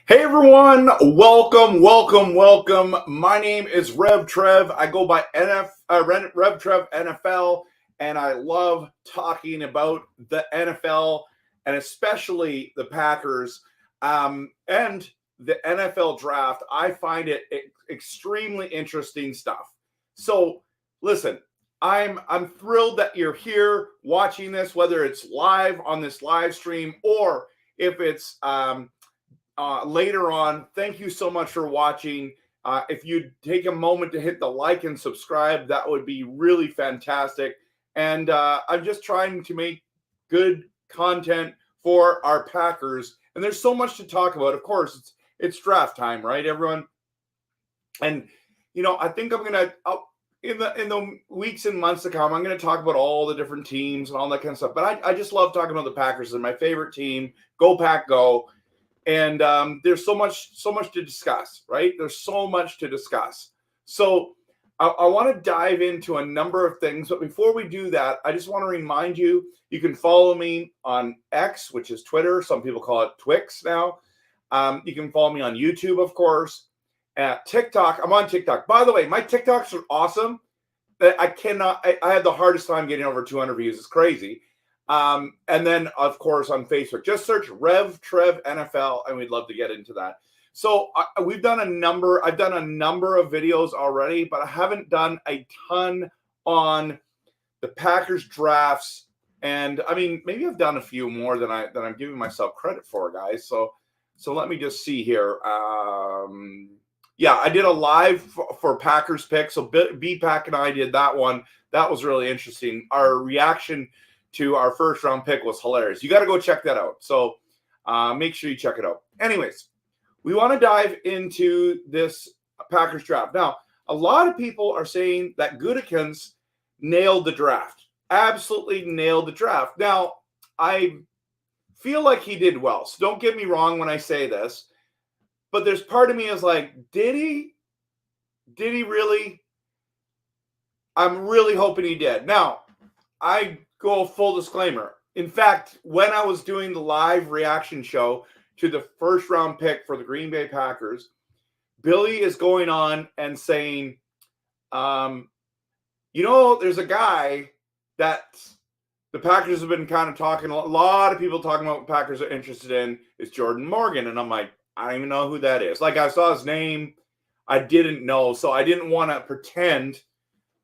Hey everyone, welcome. My name is Rev Trev. I go by Rev Trev NFL, and I love talking about the NFL and especially the Packers and the NFL draft. I find it extremely interesting stuff. So listen, I'm thrilled that you're here watching this, whether it's live on this live stream or if it's later on. Thank you so much for watching. If you'd take a moment to hit the like and subscribe, that would be really fantastic. And I'm just trying to make good content for our Packers. And there's so much to talk about. Of course, it's draft time, right, everyone? And, you know, I think I'm going to, in the weeks and months to come, I'm going to talk about all the different teams and all that kind of stuff. But I just love talking about the Packers. They're my favorite team. Go Pack, go. And there's so much to discuss, right? There's so much to discuss. So I want to dive into a number of things. But before we do that, I just want to remind you, you can follow me on X, which is Twitter. Some people call it Twix now. You can follow me on YouTube, of course. At TikTok, I'm on TikTok. By the way, my TikToks are awesome. I had the hardest time getting over 200 views. It's crazy. And then, of course, on Facebook, just search Rev Trev NFL, and we'd love to get into that. So I've done a number of videos already, but I haven't done a ton on the Packers drafts. And I mean, maybe I've done a few more than I'm giving myself credit for, guys. So let me just see here. Yeah, I did a live for Packers pick. So B-Pack and I did that one. That was really interesting. Our reaction to our first round pick was hilarious. You got to go check that out. So make sure you check it out. Anyways, we want to dive into this Packers draft. Now, a lot of people are saying that Gute nailed the draft. Absolutely nailed the draft. Now, I feel like he did well. So don't get me wrong when I say this. But there's part of me is like, did he? Did he really? I'm really hoping he did. Now, I go full disclaimer. In fact, when I was doing the live reaction show to the first round pick for the Green Bay Packers, Billy is going on and saying, there's a guy that the Packers have been kind of talking, a lot of people talking about what Packers are interested in is Jordan Morgan. And I'm like, I don't even know who that is. Like, I saw his name. I didn't know. So I didn't want to pretend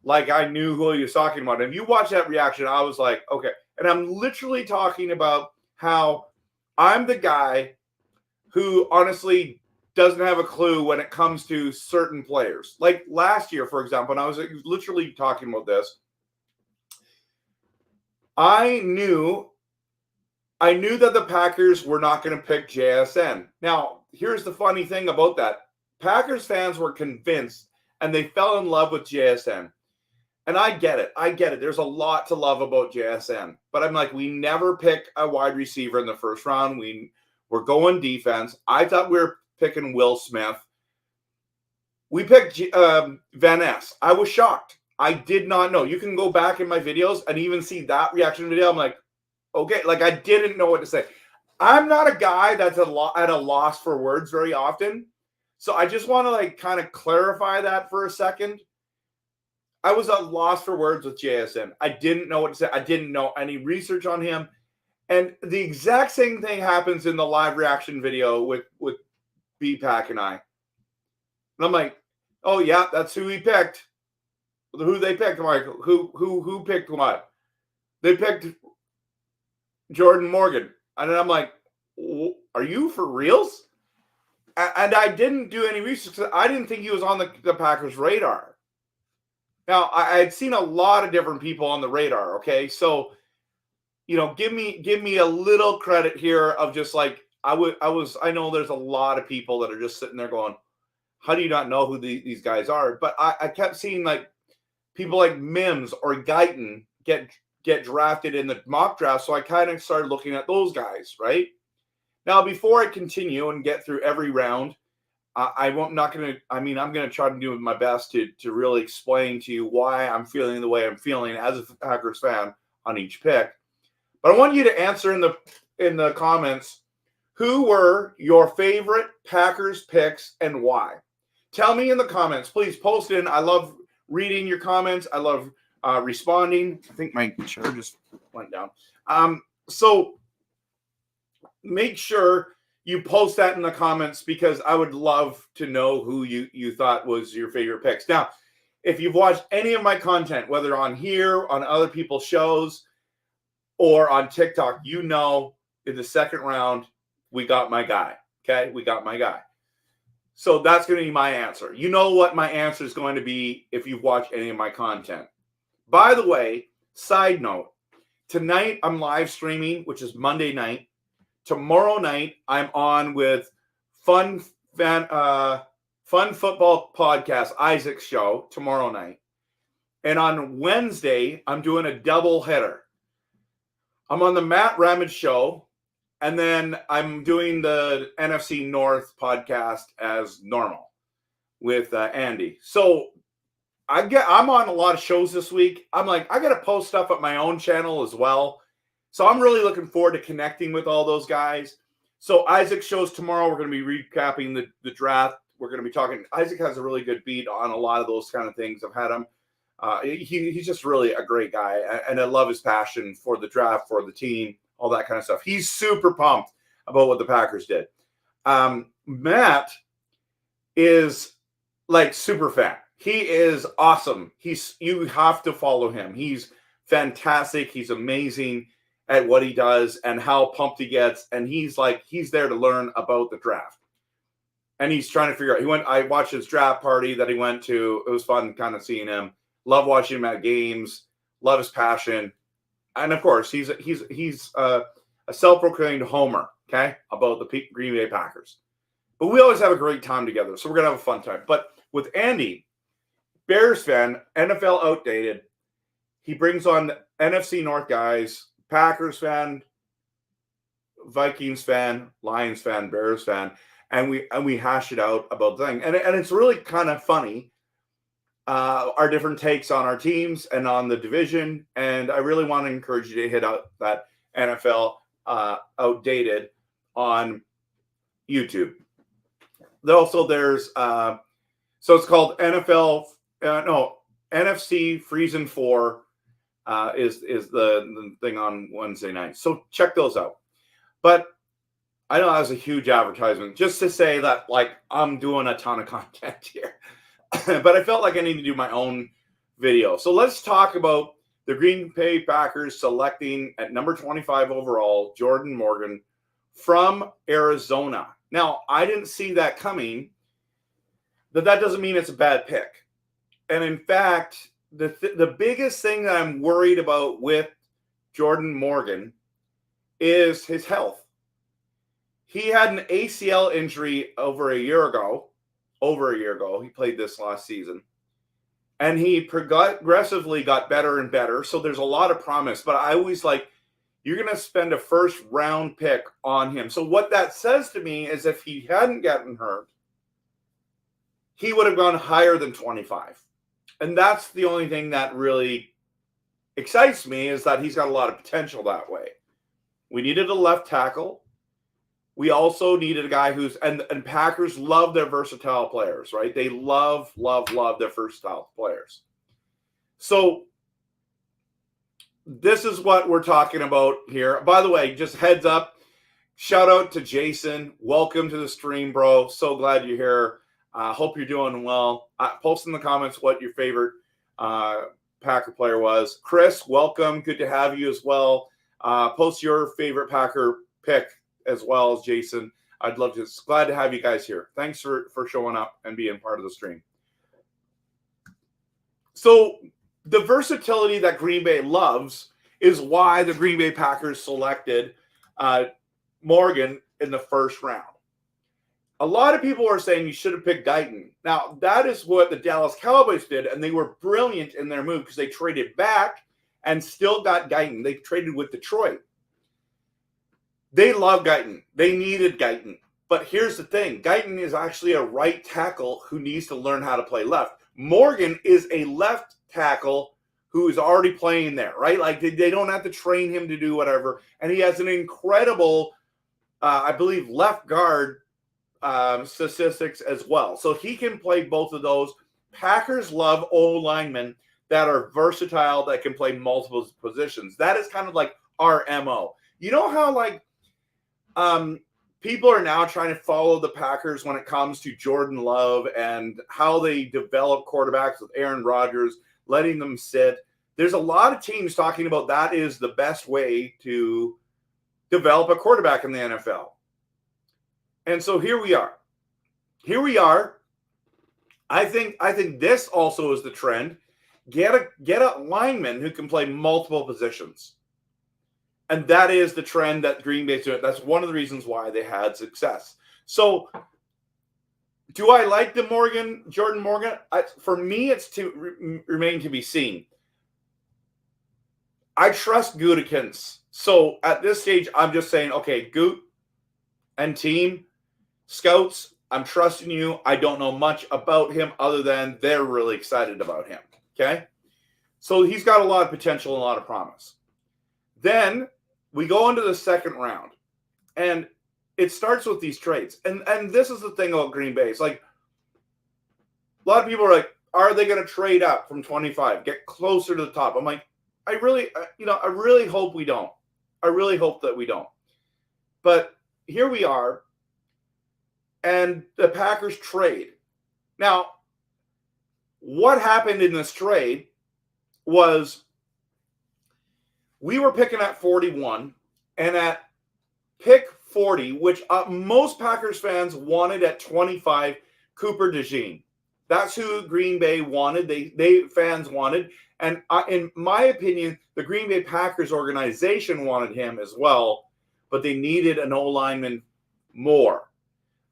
like I knew who he was talking about. And if you watch that reaction, I was like, okay. And I'm literally talking about how I'm the guy who honestly doesn't have a clue when it comes to certain players. Like last year, for example, and I was literally talking about this. I knew that the Packers were not going to pick JSN. Now, here's the funny thing about that. Packers fans were convinced, and they fell in love with JSN. And I get it. There's a lot to love about JSN. But I'm like, we never pick a wide receiver in the first round. We're going defense. I thought we were picking Will Smith. We picked Van Ness. I was shocked. I did not know. You can go back in my videos and even see that reaction video. I'm like, okay, like I didn't know what to say. I'm not a guy that's at a loss for words very often. So I just want to like kind of clarify that for a second. I was at a loss for words with JSN. I didn't know what to say. I didn't know any research on him. And the exact same thing happens in the live reaction video with B-Pack and I. And I'm like, oh yeah, that's who he picked. Who they picked. I'm like, who picked what? They picked Jordan Morgan. And then I'm like, are you for reals? And I didn't do any research. I didn't think he was on the Packers' radar. Now, I had seen a lot of different people on the radar, okay? So, give me a little credit here of just like I know there's a lot of people that are just sitting there going, how do you not know who these guys are? But I kept seeing like people like Mims or Guyton get drafted in the mock draft. So I kind of started looking at those guys, right? Now, before I continue and get through every round, I'm going to try to do my best to really explain to you why I'm feeling the way I'm feeling as a Packers fan on each pick. But I want you to answer in the comments, who were your favorite Packers picks and why? Tell me in the comments. Please post in. I love reading your comments. I love responding. I think my chair just went down. So make sure you post that in the comments because I would love to know who you thought was your favorite picks. Now, if you've watched any of my content, whether on here, on other people's shows, or on TikTok, in the second round, we got my guy. Okay? We got my guy. So that's going to be my answer. You know what my answer is going to be if you've watched any of my content. By the way, side note, tonight I'm live streaming, which is Monday night. Tomorrow night, I'm on with Fun Football Podcast, Isaac's show, tomorrow night. And on Wednesday, I'm doing a double header. I'm on the Matt Ramage show, and then I'm doing the NFC North podcast as normal with Andy. So I'm on a lot of shows this week. I'm like, I got to post stuff at my own channel as well. So I'm really looking forward to connecting with all those guys. So Isaac's shows tomorrow, we're going to be recapping the draft. We're going to be talking. Isaac has a really good beat on a lot of those kind of things. I've had him. He's just really a great guy. And I love his passion for the draft, for the team, all that kind of stuff. He's super pumped about what the Packers did. Matt is like super fan. He is awesome. You have to follow him. He's fantastic. He's amazing at what he does and how pumped he gets. And he's there to learn about the draft. And he's trying to figure out. I watched his draft party that he went to. It was fun kind of seeing him. Love watching him at games. Love his passion. And of course, he's a self-proclaimed homer, okay, about the Green Bay Packers. But we always have a great time together. So we're going to have a fun time. But with Andy, Bears fan, NFL outdated. He brings on NFC North guys, Packers fan, Vikings fan, Lions fan, Bears fan, and we hash it out about the thing. And it's really kind of funny, our different takes on our teams and on the division. And I really want to encourage you to hit out that NFL outdated on YouTube. Also, there's so it's called NFC Freezing 4 is the thing on Wednesday night. So check those out. But I know that was a huge advertisement just to say that like I'm doing a ton of content here. But I felt like I need to do my own video. So let's talk about the Green Bay Packers selecting at number 25 overall, Jordan Morgan from Arizona. Now, I didn't see that coming, but that doesn't mean it's a bad pick. And in fact, the biggest thing that I'm worried about with Jordan Morgan is his health. He had an ACL injury over a year ago. He played this last season. And he progressively got better and better. So there's a lot of promise. But I always you're going to spend a first round pick on him. So what that says to me is if he hadn't gotten hurt, he would have gone higher than 25. And that's the only thing that really excites me is that he's got a lot of potential that way. We needed a left tackle. We also needed a guy who's, and Packers love their versatile players, right? They love their versatile players. So this is what we're talking about here. By the way, just heads up, shout out to Jason. Welcome to the stream, bro. So glad you're here. Hope you're doing well. Post in the comments what your favorite Packer player was. Chris, welcome. Good to have you as well. Post your favorite Packer pick as well as Jason. I'd love to. Glad to have you guys here. Thanks for showing up and being part of the stream. So the versatility that Green Bay loves is why the Green Bay Packers selected Morgan in the first round. A lot of people are saying you should have picked Guyton. Now, that is what the Dallas Cowboys did, and they were brilliant in their move because they traded back and still got Guyton. They traded with Detroit. They love Guyton. They needed Guyton. But here's the thing. Guyton is actually a right tackle who needs to learn how to play left. Morgan is a left tackle who is already playing there, right? Like they don't have to train him to do whatever. And he has an incredible, I believe, left guard statistics as well. So he can play both of those. Packers love O-linemen that are versatile, that can play multiple positions. That is kind of like our MO. You know how like people are now trying to follow the Packers when it comes to Jordan Love and how they develop quarterbacks with Aaron Rodgers, letting them sit. There's a lot of teams talking about that is the best way to develop a quarterback in the NFL. And so here we are. Here we are. I think this also is the trend. Get a lineman who can play multiple positions. And that is the trend that Green Bay's doing. That's one of the reasons why they had success. So do I like the Jordan Morgan? For me, it's to remain to be seen. I trust Gute. So at this stage, I'm just saying, okay, Gute and team, scouts, I'm trusting you. I don't know much about him other than they're really excited about him. Okay? So he's got a lot of potential and a lot of promise. Then we go into the second round, and it starts with these trades. And this is the thing about Green Bay. It's like a lot of people are like, are they going to trade up from 25, get closer to the top? I'm like, I really hope we don't. I really hope that we don't. But here we are, and the Packers trade. Now, what happened in this trade was we were picking at 41, and at pick 40, which most Packers fans wanted at 25, Cooper DeJean. That's who Green Bay wanted. They fans wanted. And in my opinion, the Green Bay Packers organization wanted him as well, but they needed an O-lineman more.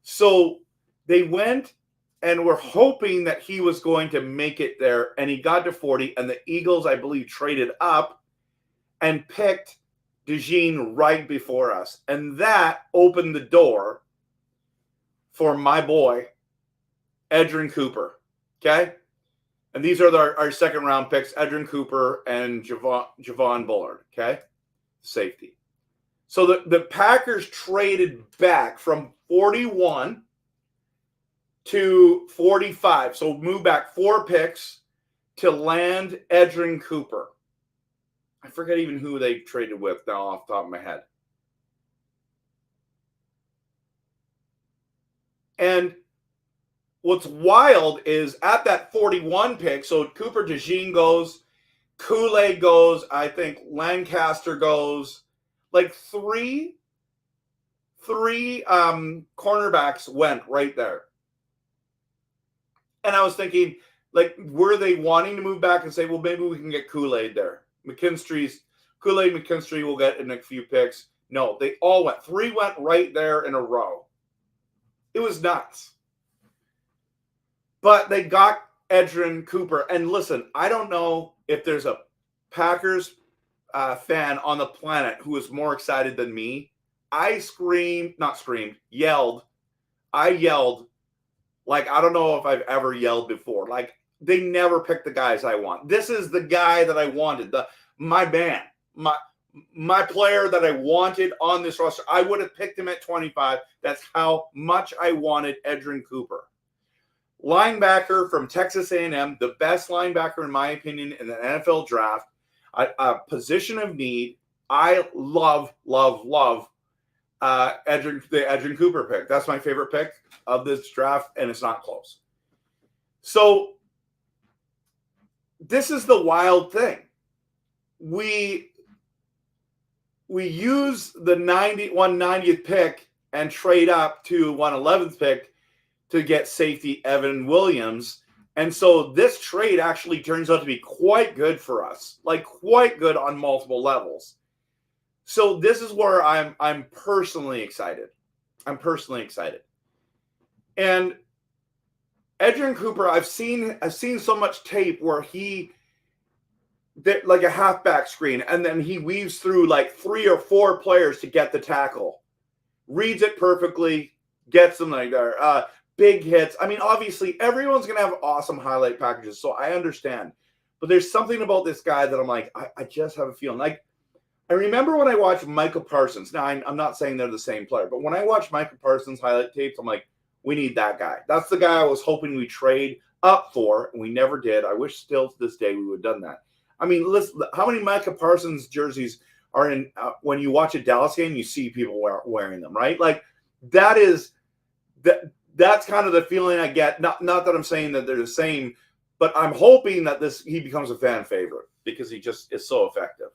So they went and were hoping that he was going to make it there, and he got to 40, and the Eagles, I believe, traded up and picked DeJean right before us. And that opened the door for my boy, Edgerrin Cooper. Okay? And these are our second round picks, Edgerrin Cooper and Javon Bullard. Okay? Safety. So the Packers traded back from 41 to 45. So move back 4 picks to land Edgerrin Cooper. I forget even who they traded with now off the top of my head. And what's wild is at that 41 pick, so Cooper DeJean goes, Kool-Aid goes, I think Lancaster goes, like three cornerbacks went right there. And I was thinking, like, were they wanting to move back and say, well, maybe we can get Kool-Aid there? Kool-Aid McKinstry will get in a few picks. No, they all went. 3 went right there in a row. It was nuts. But they got Edgerrin Cooper. And listen, I don't know if there's a Packers fan on the planet who is more excited than me. I yelled. I yelled like I don't know if I've ever yelled before. Like, they never picked the guys I want. This is the guy that I wanted. My man, my player that I wanted on this roster. I would have picked him at 25. That's how much I wanted Edgerrin Cooper. Linebacker from Texas A&M, the best linebacker in my opinion in the NFL draft. A position of need. I love the Edgerrin Cooper pick. That's my favorite pick of this draft, and it's not close. So this is the wild thing. We use the 190th pick and trade up to 111th pick to get safety Evan Williams. And so this trade actually turns out to be quite good for us, like quite good on multiple levels. So this is where I'm personally excited. I'm personally excited. And Edgerrin Cooper, I've seen so much tape where like a halfback screen, and then he weaves through like 3 or 4 players to get the tackle. Reads it perfectly, gets them like there. Big hits. I mean, obviously, everyone's going to have awesome highlight packages, so I understand. But there's something about this guy that I'm like, I just have a feeling. Like, I remember when I watched Michael Parsons. Now, I'm not saying they're the same player, but when I watched Michael Parsons highlight tapes, I'm like, we need that guy. That's the guy I was hoping we trade up for, and we never did. I wish still to this day we would have done that. I mean, listen, how many Micah Parsons jerseys are in when you watch a Dallas game, you see people wearing them, right? Like that's kind of the feeling I get. Not that I'm saying that they're the same, but I'm hoping that he becomes a fan favorite because he just is so effective.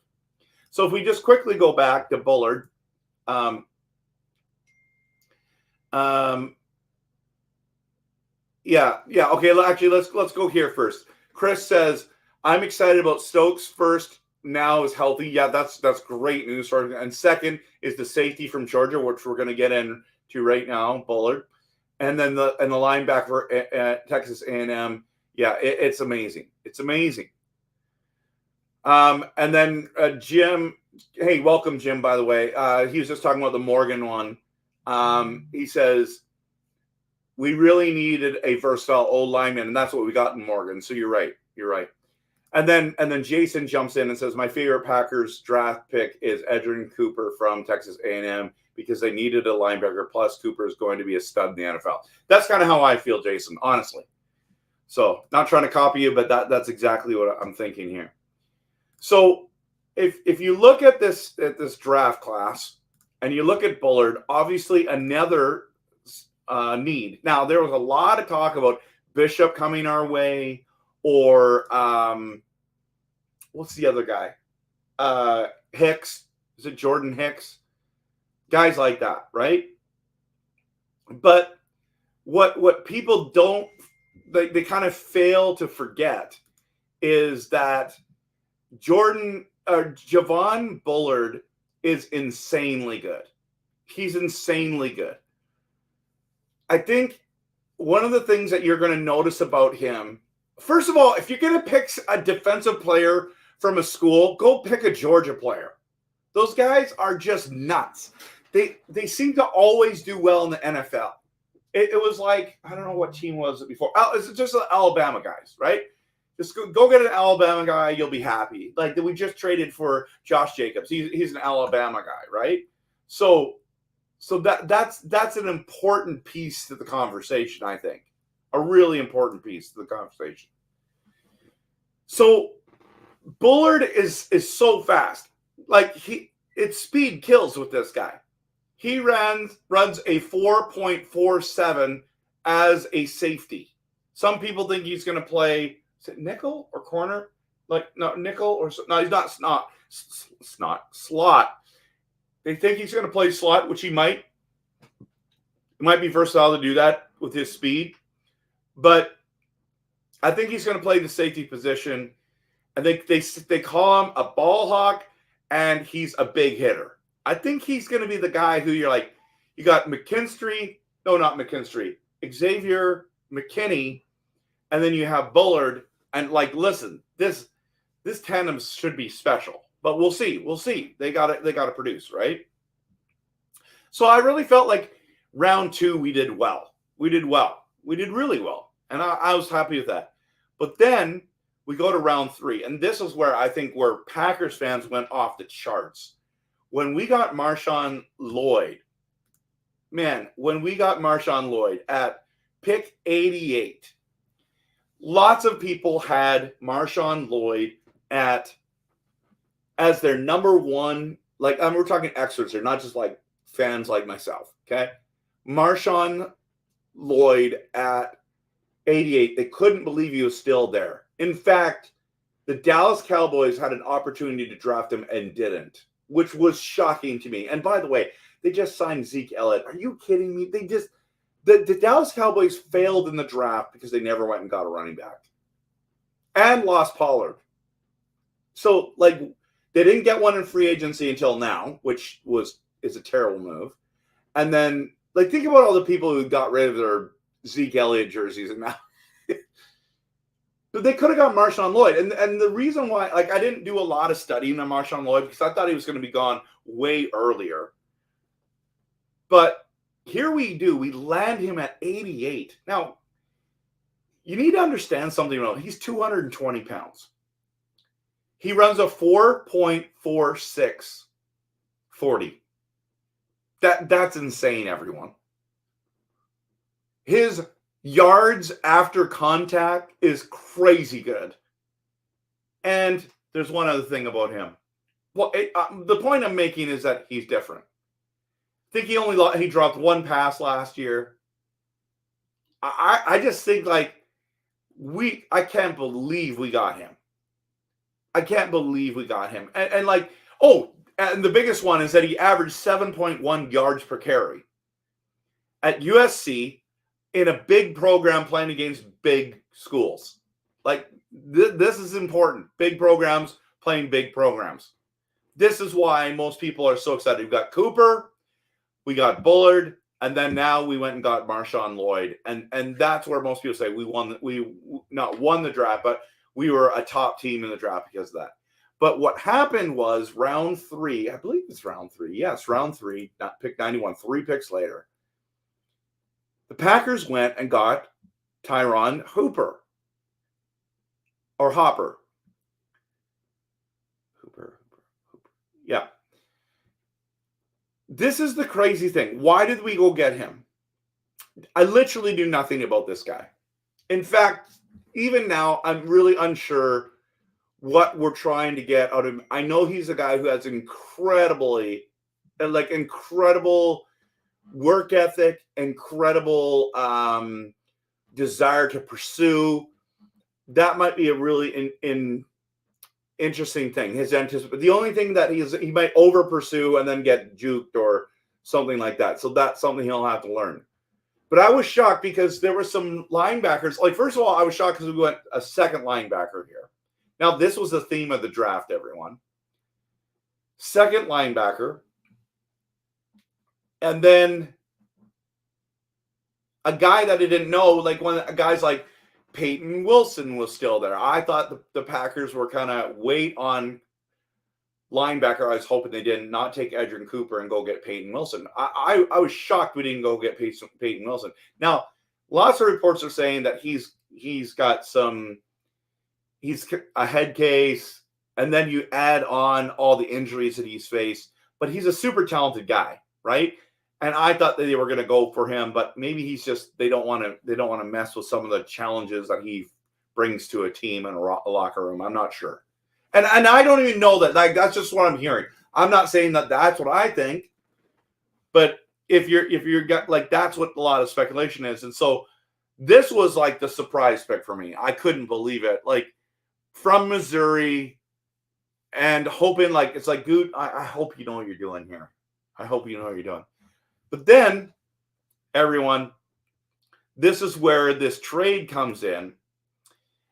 So if we just quickly go back to Bullard, yeah. Okay, actually, let's go here first. Chris says, I'm excited about Stokes first. Now is healthy. Yeah, that's great news. And second is the safety from Georgia, which we're going to get into right now, Bullard. And then the linebacker at Texas A&M. Yeah, it's amazing. It's amazing. And then Jim, hey, welcome, Jim, by the way. He was just talking about the Morgan one. He says, we really needed a versatile old lineman, and that's what we got in Morgan. So you're right. You're right. And then Jason jumps in and says, my favorite Packers draft pick is Edgerrin Cooper from Texas A&M because they needed a linebacker, plus Cooper is going to be a stud in the NFL. That's kind of how I feel, Jason, honestly. So not trying to copy you, but that's exactly what I'm thinking here. So if you look at this draft class and you look at Bullard, obviously another need. Now, there was a lot of talk about Bishop coming our way, or what's the other guy? Hicks. Is it Jordan Hicks? Guys like that, right? But what people don't, they kind of fail to forget is that Javon Bullard is insanely good. He's insanely good. I think one of the things that you're going to notice about him, first of all, if you're going to pick a defensive player from a school, go pick a Georgia player. Those guys are just nuts. They seem to always do well in the NFL. It was like, I don't know what team was it before. It's just the Alabama guys, right? Just go get an Alabama guy, you'll be happy. Like we just traded for Josh Jacobs. He's an Alabama guy, right? So that's an important piece to the conversation, I think. A really important piece to the conversation. So Bullard is so fast. Like it's speed kills with this guy. He runs a 4.47 as a safety. Some people think he's going to play, is it nickel or corner? Like, no, nickel or no, he's not slot. They think he's going to play slot, which he might. It might be versatile to do that with his speed. But I think he's going to play the safety position. And they call him a ball hawk, and he's a big hitter. I think he's going to be the guy who you're like, you got Xavier McKinney, and then you have Bullard. And like, listen, this tandem should be special, but we'll see. We'll see. They got to produce, right? So I really felt like round 2, we did well. We did really well. And I was happy with that. But then we go to round 3. And this is where I think where Packers fans went off the charts. When we got Marshawn Lloyd at pick 88, lots of people had Marshawn Lloyd as their number one. Like, we're talking experts here, not just like fans like myself. Okay, Marshawn Lloyd at 88. They couldn't believe he was still there. In fact, the Dallas Cowboys had an opportunity to draft him and didn't, which was shocking to me. And by the way, they just signed Zeke Elliott. Are you kidding me? The Dallas Cowboys failed in the draft because they never went and got a running back and lost Pollard. So, like, they didn't get one in free agency until now, which is a terrible move. And then, like, think about all the people who got rid of their Zeke Elliott jerseys and now. But they could have got Marshawn Lloyd. And the reason why, like, I didn't do a lot of studying on Marshawn Lloyd because I thought he was going to be gone way earlier. But here we do. We land him at 88. Now, you need to understand something about him. He's 220 pounds. He runs a 4.46 40. That's insane, everyone. His yards after contact is crazy good. And there's one other thing about him. Well, the point I'm making is that he's different. I think he dropped one pass last year. I just think, like, I can't believe we got him. I can't believe we got him. And the biggest one is that he averaged 7.1 yards per carry. At USC, in a big program playing against big schools. Like, this is important. Big programs playing big programs. This is why most people are so excited. We've got Cooper, we got Bullard, and then now we went and got Marshawn Lloyd. And that's where most people say we not won the draft, but we were a top team in the draft because of that. But what happened was round 3, I believe it's round 3. Yes, round 3, not pick 91, 3 picks later. The Packers went and got Tyron Hooper. Or Hopper. Hooper. Yeah. This is the crazy thing. Why did we go get him? I literally knew nothing about this guy. In fact, even now, I'm really unsure what we're trying to get out of him. I know he's a guy who has incredible work ethic, incredible desire to pursue. That might be a really interesting thing. The only thing that he might over pursue and then get juked or something like that. So that's something he'll have to learn. But I was shocked because there were some linebackers. Like, first of all, I was shocked because we went a second linebacker here. Now, this was the theme of the draft, everyone. Second linebacker. And then a guy that I didn't know, like guys like Peyton Wilson was still there. I thought the Packers were kind of wait on linebacker. I was hoping they didn't not take Edgerrin Cooper and go get Peyton Wilson. I was shocked we didn't go get Peyton Wilson. Now, lots of reports are saying that he's a head case, and then you add on all the injuries that he's faced. But he's a super talented guy, right? And I thought that they were going to go for him, but maybe he's just they don't want to mess with some of the challenges that he brings to a team and a locker room. I'm not sure. And I don't even know that. Like, that's just what I'm hearing. I'm not saying that that's what I think, but if you're got, like, that's what a lot of speculation is. And so this was like the surprise pick for me. I couldn't believe it. Like, from Missouri, and hoping, like, it's like, Gute, I hope you know what you're doing here. I hope you know what you're doing. But then, everyone, this is where this trade comes in.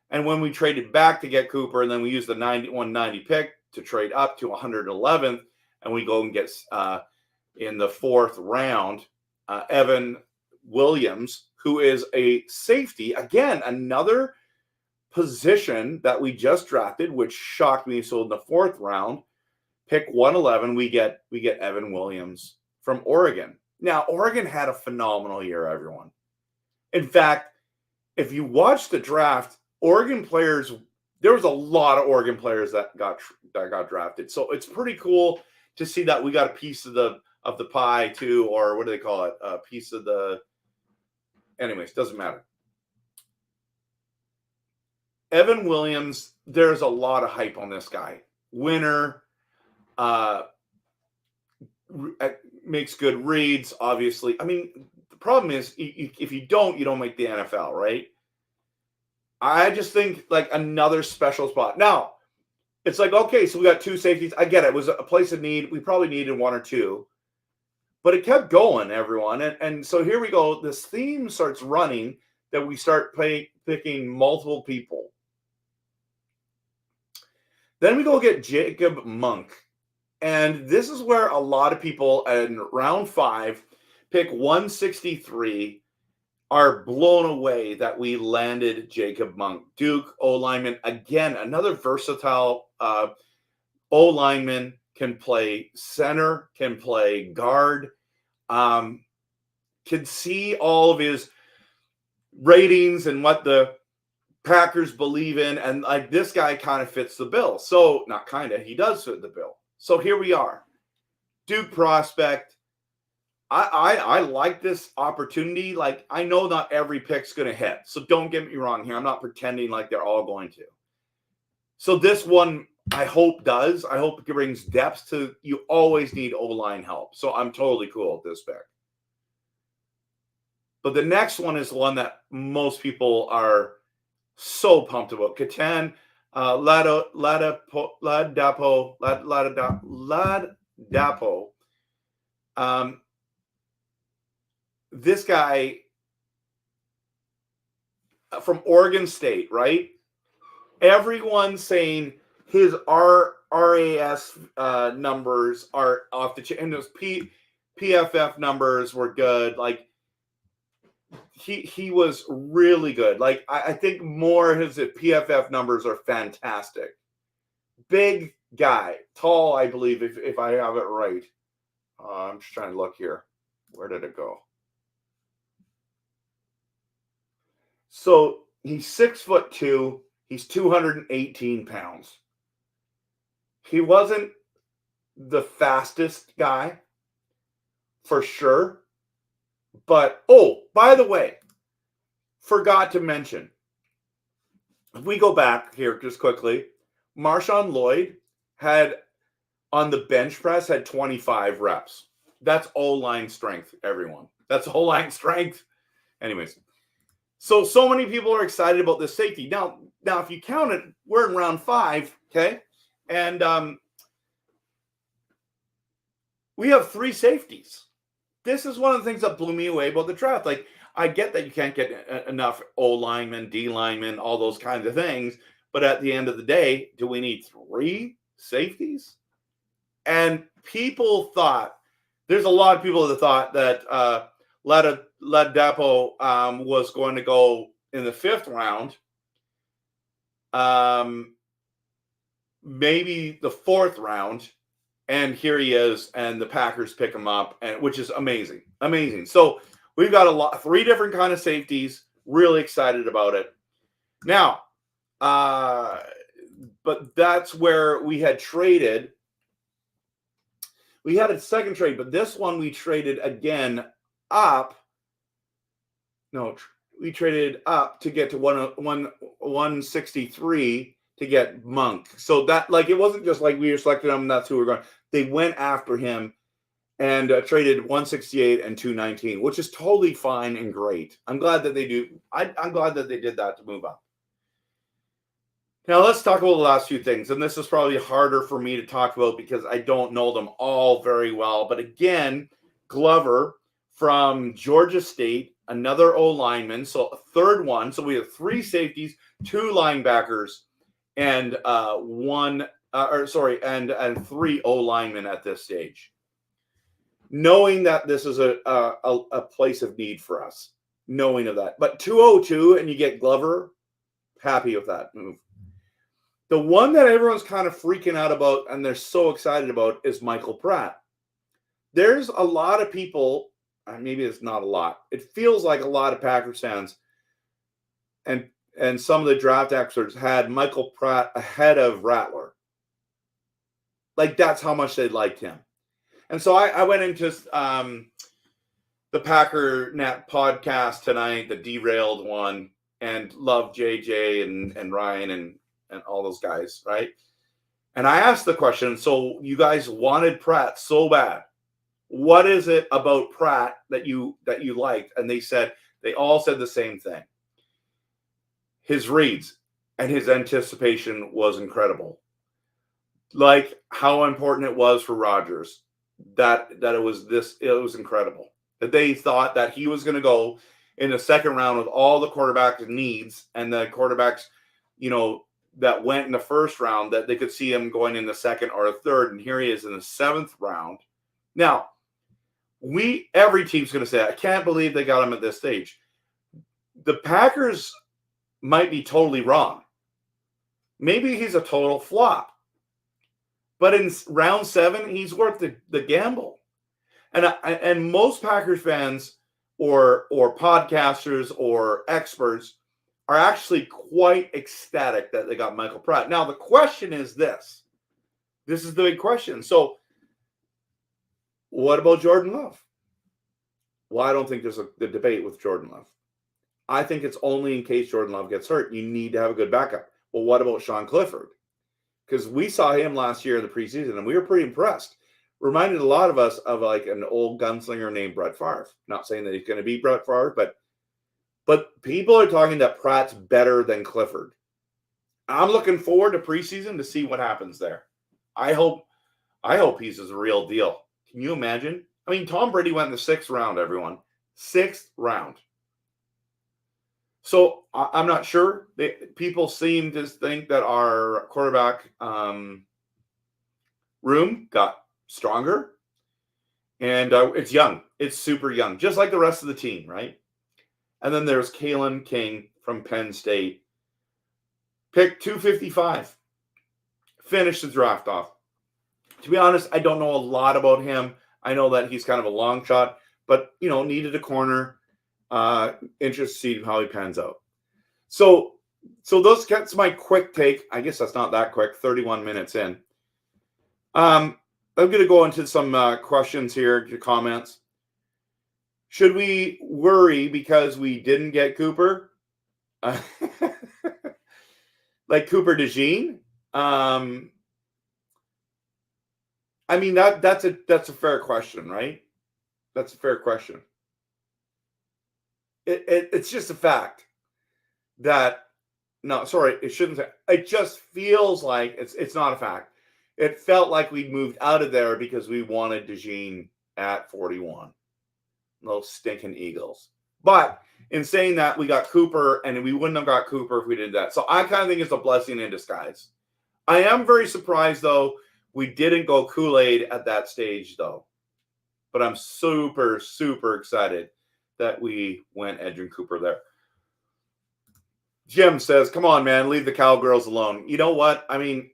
And when we traded back to get Cooper, and then we used the 190 pick to trade up to 111th, and we go and get in the 4th round, Evan Williams, who is a safety. Again, another position that we just drafted, which shocked me. So in the 4th round, pick 111, we get Evan Williams from Oregon. Now, Oregon had a phenomenal year, everyone. In fact, if you watch the draft, Oregon players, there was a lot of Oregon players that got drafted. So it's pretty cool to see that we got a piece of the pie too, or what do they call it? A piece of the. Anyways, doesn't matter. Evan Williams, there's a lot of hype on this guy. Winner, makes good reads, obviously. I mean, the problem is if you don't make the NFL, right? I just think, like, another special spot. Now, it's like, okay, so we got 2 safeties. I get it. It was a place of need. We probably needed 1 or 2. But it kept going, everyone. And so here we go. This theme starts running that we start picking multiple people. Then we go get Jacob Monk. And this is where a lot of people in round 5, pick 163, are blown away that we landed Jacob Monk. Duke O-lineman, again, another versatile O-lineman, can play center, can play guard, can see all of his ratings and what the Packers believe in. And like, this guy kind of fits the bill. So not kind of, he does fit the bill. So here we are. Duke prospect. I like this opportunity. Like, I know not every pick's going to hit. So don't get me wrong here. I'm not pretending like they're all going to. So this one, I hope does. I hope it brings depth to, you always need O-line help. So I'm totally cool with this pick. But the next one is the one that most people are so pumped about. Catan Ladapo. This guy from Oregon State, right? Everyone's saying his RAS numbers are off the chain, and his PFF numbers were good. Like, he was really good. Like, I think more his PFF numbers are fantastic. Big guy, tall, I believe, if I have it right. I'm just trying to look here. Where did it go? So he's 6'2". He's 218 pounds. He wasn't the fastest guy, for sure. But, oh, by the way, forgot to mention, if we go back here just quickly, Marshawn Lloyd had, on the bench press, had 25 reps. That's O-line strength, everyone. That's O-line strength. Anyways, so many people are excited about this safety. Now, if you count it, we're in round 5, okay? And we have 3 safeties. This is one of the things that blew me away about the draft. Like, I get that you can't get enough O-linemen, D-linemen, all those kinds of things. But at the end of the day, do we need 3 safeties? And people thought, there's a lot of people that thought that Ladapo was going to go in the 5th round. Maybe the 4th round. And here he is, and the Packers pick him up, and which is amazing. Amazing. So we've got 3 different kind of safeties. Really excited about it. Now, but that's where we had traded. We had a second trade, but this one we traded again up. No, we traded up to get to 163 to get Monk. So that, like, it wasn't just like we were selecting him and that's who we're going. They went after him and traded 168 and 219, which is totally fine and great. I'm glad that they do. I'm glad that they did that to move up. Now let's talk about the last few things. And this is probably harder for me to talk about because I don't know them all very well. But again, Glover from Georgia State, another O-lineman. So a third one. So we have 3 safeties, 2 linebackers, and 3 O-linemen at this stage. Knowing that this is a place of need for us. Knowing of that. But 202 and you get Glover, happy with that move. The one that everyone's kind of freaking out about and they're so excited about is Michael Pratt. There's a lot of people, maybe it's not a lot. It feels like a lot of Packers fans and some of the draft experts had Michael Pratt ahead of Rattler. Like, that's how much they liked him. And so I went into the Packer Net podcast tonight, the derailed one, and loved JJ and Ryan and all those guys, right? And I asked the question, so you guys wanted Pratt so bad. What is it about Pratt that you liked? And they all said the same thing. His reads and his anticipation was incredible. Like how important it was for Rodgers. that it was incredible. That they thought that he was going to go in the second round with all the quarterback needs and the quarterbacks, that went in the first round, that they could see him going in the second or the third. And here he is in the seventh round. Now, every team's going to say, I can't believe they got him at this stage. The Packers might be totally wrong. Maybe he's a total flop. But in round 7, he's worth the gamble. And most Packers fans or podcasters or experts are actually quite ecstatic that they got Michael Pratt. Now, the question is this. This is the big question. So, what about Jordan Love? Well, I don't think there's the debate with Jordan Love. I think it's only in case Jordan Love gets hurt. You need to have a good backup. Well, what about Sean Clifford? Because we saw him last year in the preseason, and we were pretty impressed. Reminded a lot of us of like an old gunslinger named Brett Favre. Not saying that he's going to be Brett Favre, but people are talking that Pratt's better than Clifford. I'm looking forward to preseason to see what happens there. I hope he's a real deal. Can you imagine? I mean, Tom Brady went in the 6th round, everyone. 6th round. So I'm not sure. People seem to think that our quarterback room got stronger. And it's young. It's super young, just like the rest of the team, right? And then there's Kalen King from Penn State. Pick 255. Finished the draft off. To be honest, I don't know a lot about him. I know that he's kind of a long shot, but, needed a corner. Interested to see how he pans out. So that's my quick take. I guess that's not that quick. 31 minutes in. I'm going to go into some questions here, comments. Should we worry because we didn't get Cooper? Like Cooper DeJean? I mean, that's a fair question, right? That's a fair question. It's just a fact that it shouldn't. It just feels like it's not a fact. It felt like we moved out of there because we wanted DeJean at 41. Those stinking Eagles. But in saying that, we got Cooper, and we wouldn't have got Cooper if we did that. So I kind of think it's a blessing in disguise. I am very surprised, though, we didn't go Kool-Aid at that stage, though. But I'm super, super excited that we went Edgerrin Cooper there. Jim says, come on, man, leave the Cowgirls alone. You know what? I mean,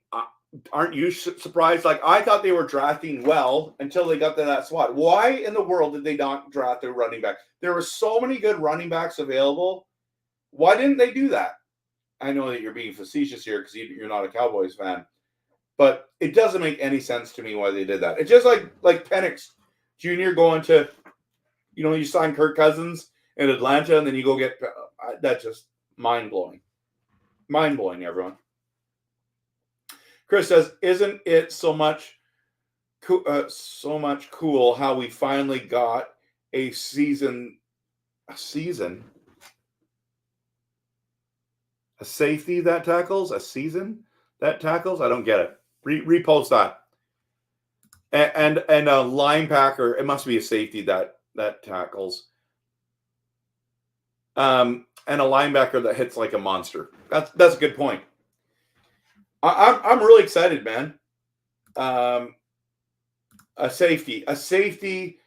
aren't you surprised? Like, I thought they were drafting well until they got to that spot. Why in the world did they not draft their running back? There were so many good running backs available. Why didn't they do that? I know that you're being facetious here because you're not a Cowboys fan. But it doesn't make any sense to me why they did that. It's just like Penix Jr. going to, you sign Kirk Cousins in Atlanta and then you go get that's just mind-blowing. Mind-blowing, everyone. Chris says, isn't it so much cool how we finally got a season? A safety that tackles? A season that tackles? I don't get it. Repost that. And a linebacker, it must be a safety that tackles. And a linebacker that hits like a monster. That's a good point. I'm really excited, man. A safety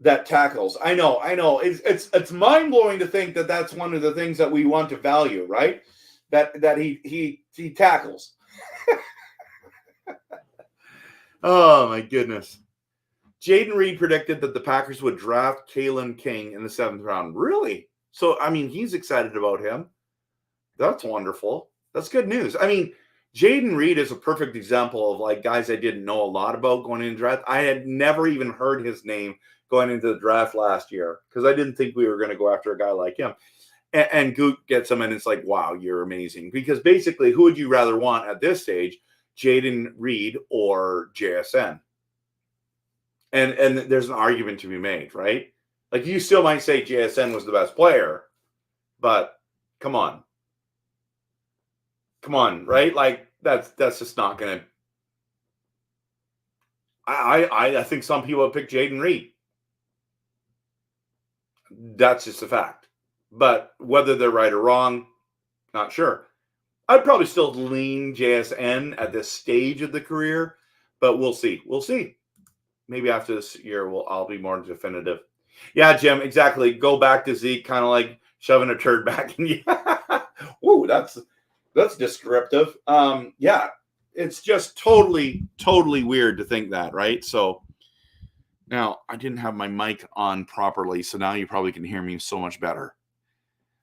that tackles. I know. It's mind blowing to think that that's one of the things that we want to value, right? That he tackles. Oh my goodness. Jaden Reed predicted that the Packers would draft Kalen King in the 7th round. Really? So, I mean, he's excited about him. That's wonderful. That's good news. I mean, Jaden Reed is a perfect example of like guys I didn't know a lot about going into the draft. I had never even heard his name going into the draft last year because I didn't think we were going to go after a guy like him. And Gute gets him, and it's like, wow, you're amazing. Because basically, who would you rather want at this stage, Jaden Reed or JSN? And there's an argument to be made, right? Like, you still might say JSN was the best player, but come on. Come on, right? Like, that's just not going to I think some people have picked Jaden Reed. That's just a fact. But whether they're right or wrong, not sure. I'd probably still lean JSN at this stage of the career, but we'll see. We'll see. Maybe after this year, I'll be more definitive. Yeah, Jim, exactly. Go back to Zeke, kind of like shoving a turd back in you. Woo, that's descriptive. Yeah, it's just totally weird to think that, right? So now I didn't have my mic on properly, so now you probably can hear me so much better.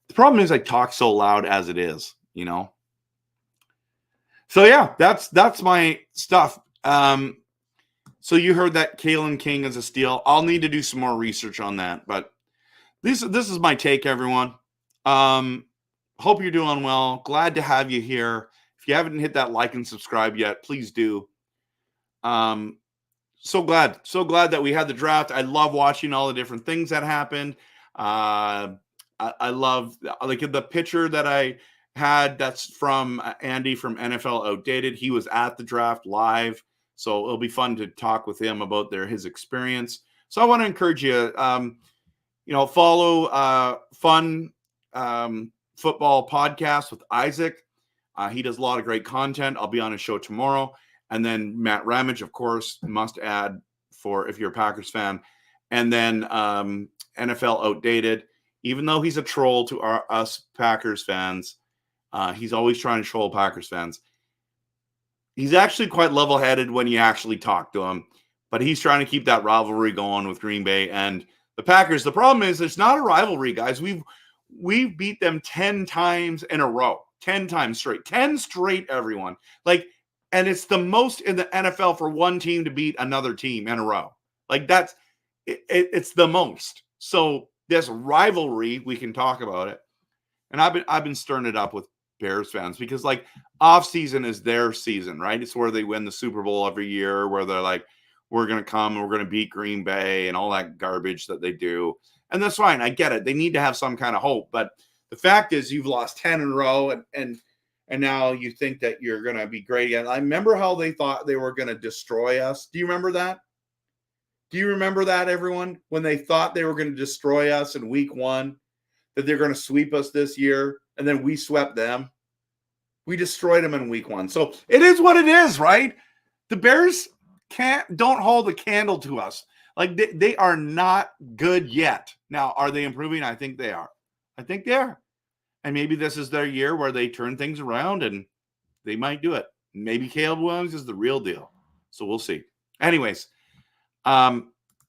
The problem is I talk so loud as it is, you know. So yeah, that's my stuff. So you heard that Kalen King is a steal. I'll need to do some more research on that, but this is my take, everyone. Hope you're doing well. Glad to have you here. If you haven't hit that like and subscribe yet, please do. So glad that we had the draft. I love watching all the different things that happened. I love like the picture that I had. That's from Andy from NFL Outdated. He was at the draft live. So it'll be fun to talk with him about his experience. So I want to encourage you, follow Fun Football Podcast with Isaac. He does a lot of great content. I'll be on his show tomorrow. And then Matt Ramage, of course, must add for if you're a Packers fan. And then NFL Outdated. Even though he's a troll to us Packers fans, he's always trying to troll Packers fans. He's actually quite level-headed when you actually talk to him, but he's trying to keep that rivalry going with Green Bay and the Packers. The problem is it's not a rivalry, guys. We've beat them 10 times in a row, 10 times straight, 10 straight, everyone. And it's the most in the NFL for one team to beat another team in a row. It's the most. So this rivalry, we can talk about it. And I've been stirring it up with Bears fans because off season is their season, right? It's where they win the Super Bowl every year, where they're like, we're going to come and we're going to beat Green Bay and all that garbage that they do. And that's fine. I get it. They need to have some kind of hope. But the fact is you've lost 10 in a row and now you think that you're going to be great again. I remember how they thought they were going to destroy us. Do you remember that? Do you remember that, everyone? When they thought they were going to destroy us in week 1, that they're going to sweep us this year, and then we swept them. We destroyed them in week 1. So it is what it is, right? The Bears don't hold a candle to us. They are not good yet. Now, are they improving? I think they are. And maybe this is their year where they turn things around and they might do it. Maybe Caleb Williams is the real deal. So we'll see. Anyways,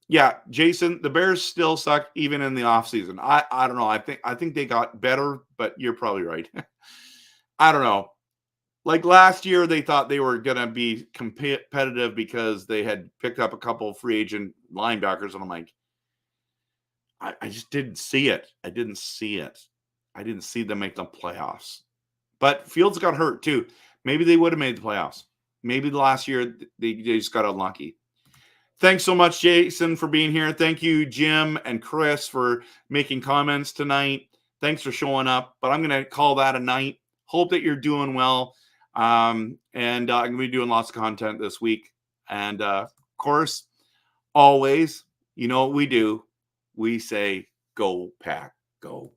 yeah, Jason, the Bears still suck even in the offseason. I don't know. I think they got better, but you're probably right. I don't know. Last year, they thought they were going to be competitive because they had picked up a couple of free agent linebackers. And I'm like, I just didn't see it. I didn't see them make the playoffs. But Fields got hurt too. Maybe they would have made the playoffs. Maybe last year they just got unlucky. Thanks so much, Jason, for being here. Thank you, Jim and Chris, for making comments tonight. Thanks for showing up. But I'm going to call that a night. Hope that you're doing well. And I'm going to be doing lots of content this week. And, of course, always, you know what we do. We say, go Pack, go.